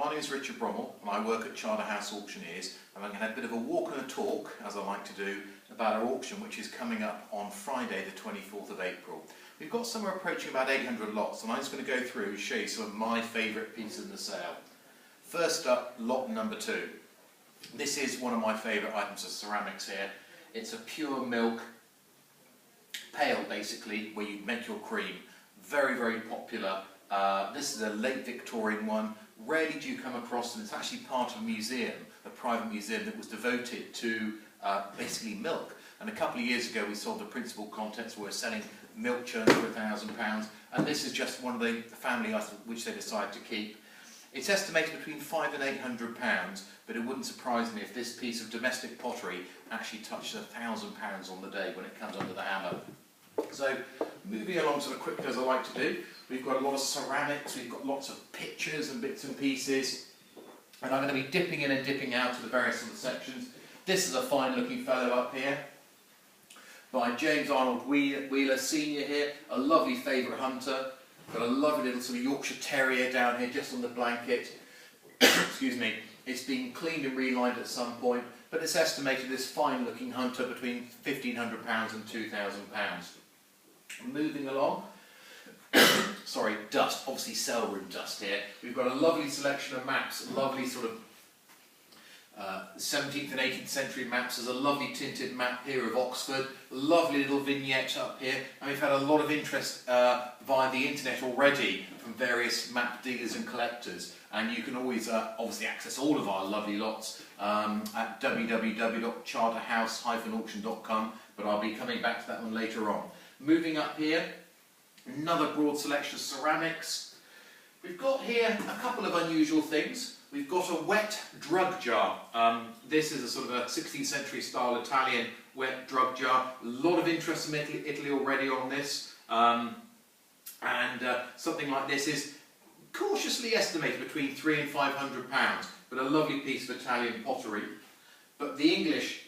My name is Richard Brummel and I work at Charterhouse Auctioneers, and I'm going to have a bit of a walk and a talk, as I like to do, about our auction which is coming up on Friday the 24th of April. We've got somewhere approaching about 800 lots, and I'm just going to go through and show you some of my favourite pieces in the sale. First up, lot number 2. This is one of my favourite items of ceramics here. It's a pure milk pail, basically, where you make your cream. Very, very popular. This is a late Victorian one. Rarely do you come across them. It's actually part of a museum, a private museum that was devoted to basically milk. And a couple of years ago we sold the principal contents. We were selling milk churns for £1,000, and this is just one of the family items which they decided to keep. It's estimated between £500 and £800, but it wouldn't surprise me if this piece of domestic pottery actually touched £1,000 on the day when it comes under the hammer. So, moving along sort of quickly as I like to do, we've got a lot of ceramics, we've got lots of pictures and bits and pieces, and I'm going to be dipping in and dipping out to the various sort of sections. This is a fine looking fellow up here by James Arnold Wheeler Senior here, a lovely favourite hunter. Got a lovely little sort of Yorkshire Terrier down here just on the blanket. Excuse me. It's been cleaned and relined at some point, but it's estimated this fine looking hunter between £1,500 and £2,000. Moving along. Sorry, dust, obviously cell room dust here. We've got a lovely selection of maps, lovely sort of 17th and 18th century maps. There's a lovely tinted map here of Oxford, lovely little vignette up here, and we've had a lot of interest via the internet already from various map dealers and collectors, and you can always obviously access all of our lovely lots at www.charterhouse-auction.com, but I'll be coming back to that one later on. Moving up here, another broad selection of ceramics. We've got here a couple of unusual things. We've got a wet drug jar. This is a sort of a 16th century style Italian wet drug jar. A lot of interest in Italy already on this. Something like this is cautiously estimated between £300 and £500, but a lovely piece of Italian pottery. But the English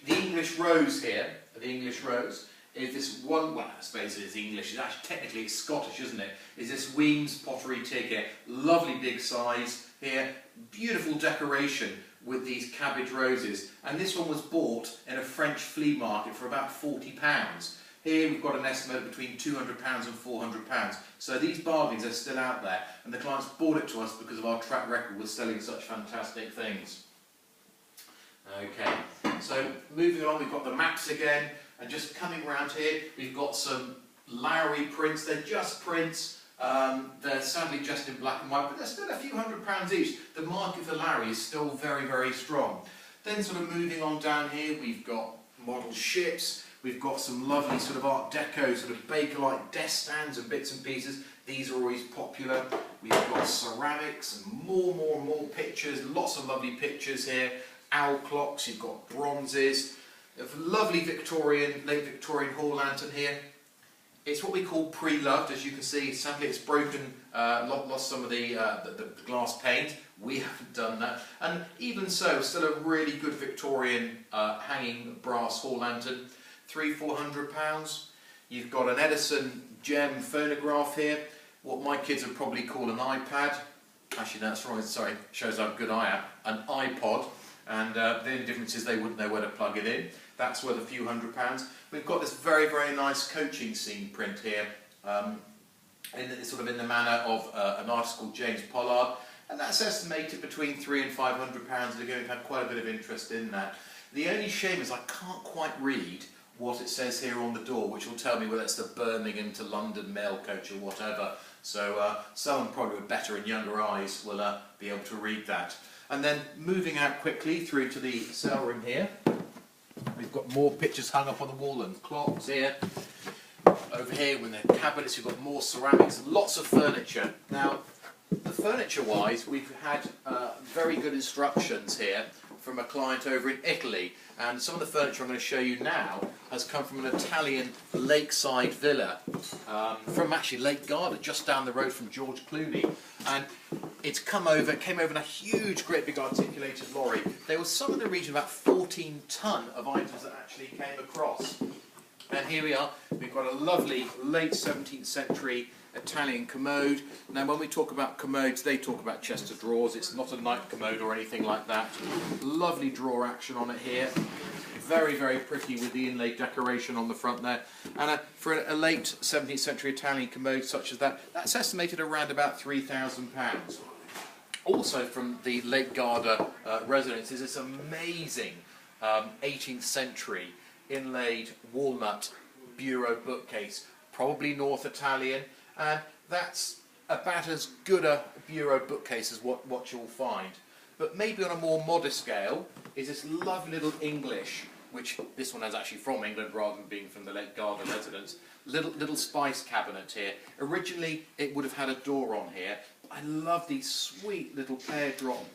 rose here, the English rose, is this one, well I suppose it is English, it's actually technically it's Scottish, isn't it? Is this Weems pottery tig here. Lovely big size here, beautiful decoration with these cabbage roses, and this one was bought in a French flea market for about £40. Here we've got an estimate between £200 and £400, so these bargains are still out there, and the clients bought it to us because of our track record with selling such fantastic things. Okay, so moving on, we've got the maps again, and just coming around here, we've got some Lowry prints. They're just prints. They're sadly just in black and white, but they're still a few £100s each. The market for Lowry is still very, very strong. Then sort of moving on down here, we've got model ships. We've got some lovely sort of Art Deco, sort of Bakelite desk stands and bits and pieces. These are always popular. We've got ceramics and more pictures. Lots of lovely pictures here. Owl clocks. You've got bronzes. A lovely Victorian, late Victorian hall lantern here. It's what we call pre-loved, as you can see. Sadly it's broken, lost some of the glass paint. We haven't done that. And even so, still a really good Victorian hanging brass hall lantern. £300–400. You've got an Edison gem phonograph here. What my kids would probably call an iPad. Actually that's wrong, sorry, shows how good I am. An iPod. And the only difference is they wouldn't know where to plug it in. That's worth a few £100s. We've got this very, very nice coaching scene print here, sort of in the manner of an artist called James Pollard, and that's estimated between £300 and £500. And again, we've had quite a bit of interest in that. The only shame is I can't quite read what it says here on the door, which will tell me whether it's the Birmingham to London mail coach or whatever. So someone probably with better and younger eyes will be able to read that. And then moving out quickly through to the sale room here, we've got more pictures hung up on the wall and clocks here. Over here with the cabinets, we've got more ceramics, lots of furniture. Now, the furniture-wise, we've had very good instructions here from a client over in Italy, and some of the furniture I'm going to show you now has come from an Italian lakeside villa from actually Lake Garda, just down the road from George Clooney, and it came over in a huge, great big articulated lorry. There was some in the region of about 14 tonne of items that actually came across. And here we are, we've got a lovely late 17th century Italian commode. Now when we talk about commodes, they talk about chest of drawers. It's not a night commode or anything like that. Lovely drawer action on it here. Very, very pretty with the inlaid decoration on the front there. And for a late 17th century Italian commode such as that, that's estimated around about £3,000. Also from the Lake Garda residence is this amazing 18th century inlaid walnut bureau bookcase, probably North Italian, and that's about as good a bureau bookcase as what you'll find. But maybe on a more modest scale is this lovely little English, which this one is actually from England rather than being from the Lake Garda residence, little spice cabinet here. Originally it would have had a door on here. I love these sweet little pear drop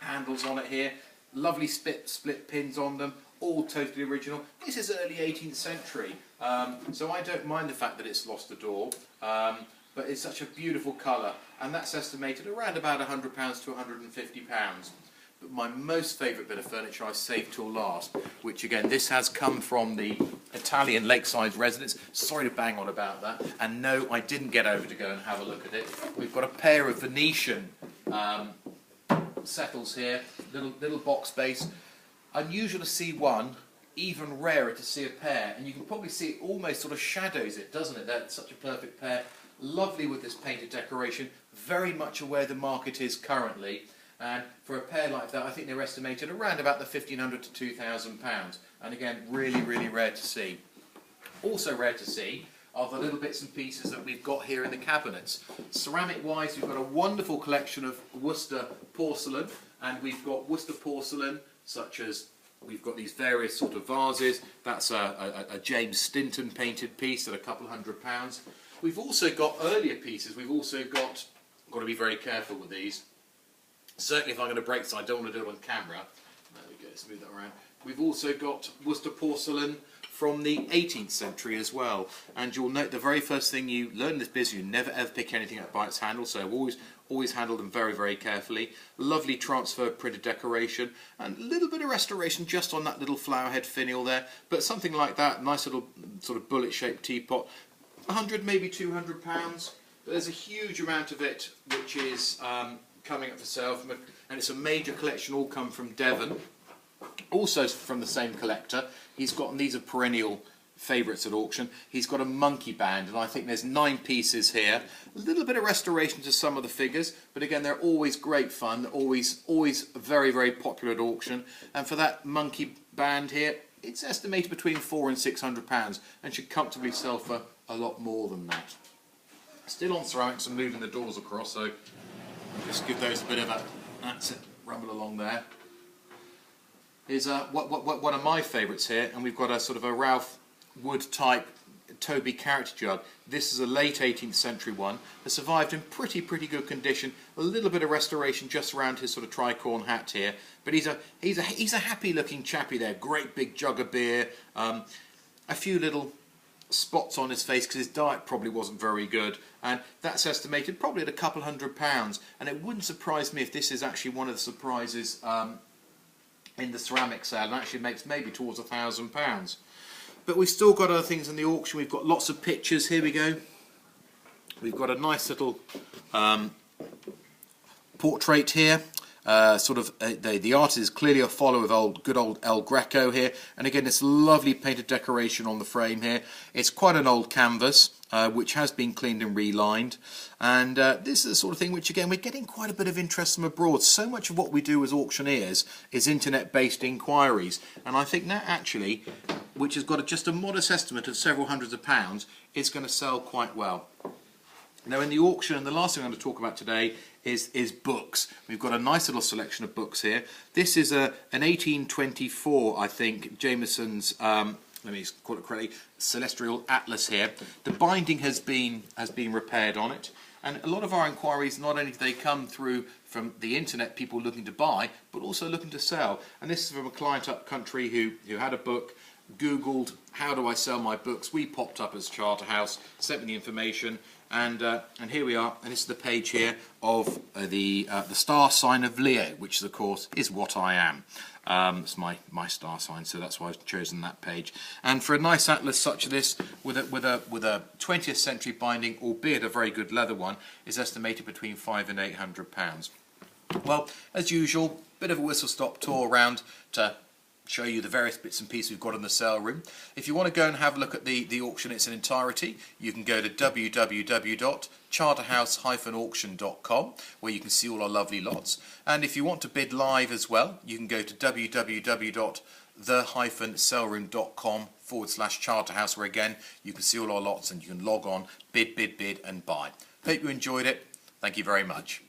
handles on it here. Lovely split pins on them, all totally original. This is early 18th century, so I don't mind the fact that it's lost a door, but it's such a beautiful colour, and that's estimated around about £100 to £150. But my most favourite bit of furniture I saved till last, which again, this has come from the Italian lakeside residence. Sorry to bang on about that. And no, I didn't get over to go and have a look at it. We've got a pair of Venetian settles here, little box base. Unusual to see one, even rarer to see a pair. And you can probably see it almost sort of shadows it, doesn't it? That's such a perfect pair. Lovely with this painted decoration. Very much aware the market is currently. And for a pair like that, I think they're estimated around about the £1,500 to £2,000. And again, really, really rare to see. Also rare to see are the little bits and pieces that we've got here in the cabinets. Ceramic-wise, we've got a wonderful collection of Worcester porcelain. And we've got Worcester porcelain, such as we've got these various sort of vases. That's a James Stinton painted piece at a couple £100. We've also got earlier pieces. We've also got to be very careful with these. Certainly if I'm going to break, so I don't want to do it on camera. There we go, smooth that around. We've also got Worcester porcelain from the 18th century as well. And you'll note the very first thing you learn in this business, you never ever pick anything up by its handle, so I've always handled them very, very carefully. Lovely transfer printed decoration, and a little bit of restoration just on that little flower head finial there. But something like that, nice little sort of bullet-shaped teapot, 100, maybe £200. But there's a huge amount of it which is coming up for sale, and it's a major collection, all come from Devon. Also from the same collector, he's got, and these are perennial favourites at auction, he's got a monkey band, and I think there's 9 pieces here. A little bit of restoration to some of the figures, but again they're always great fun, always very, very popular at auction. And for that monkey band here, it's estimated between £400 and £600 and should comfortably sell for a lot more than that. Still on ceramics and moving the doors across, so just give those a bit of a, that's it, rumble along there. Is one of my favourites here, and we've got a sort of a Ralph Wood type Toby character jug. This is a late 18th century one. Has survived in pretty good condition. A little bit of restoration just around his sort of tricorn hat here, but he's a happy looking chappy there. Great big jug of beer. A few little spots on his face because his diet probably wasn't very good, and that's estimated probably at a couple £100. And it wouldn't surprise me if this is actually one of the surprises in the ceramic sale, and actually makes maybe towards £1,000. But we've still got other things in the auction. We've got lots of pictures. Here we go. We've got a nice little portrait here. The artist is clearly a follower of good old El Greco here, and again this lovely painted decoration on the frame here. It's quite an old canvas which has been cleaned and relined, and this is the sort of thing which again we're getting quite a bit of interest from abroad. So much of what we do as auctioneers is internet based inquiries, and I think that actually, which has got just a modest estimate of several hundreds of pounds, is going to sell quite well. Now in the auction, the last thing I'm going to talk about today is books. We've got a nice little selection of books here. This is an 1824, I think, Jameson's, let me call it correctly, Celestial Atlas here. The binding has been repaired on it, and a lot of our inquiries, not only do they come through from the internet, people looking to buy, but also looking to sell. And this is from a client up country who had a book, Googled how do I sell my books. We popped up as Charterhouse, sent me the information, And here we are, and this is the page here of the star sign of Leo, which of course is what I am. It's my star sign, so that's why I've chosen that page. And for a nice atlas such as this, with a 20th century binding, albeit a very good leather one, is estimated between £500 and £800. Well, as usual, bit of a whistle-stop tour around to show you the various bits and pieces we've got in the sale room. If you want to go and have a look at the auction in its entirety, you can go to www.charterhouse-auction.com, where you can see all our lovely lots. And if you want to bid live as well, you can go to www.the-saleroom.com/Charterhouse, where again you can see all our lots and you can log on, bid, and buy. Hope you enjoyed it. Thank you very much.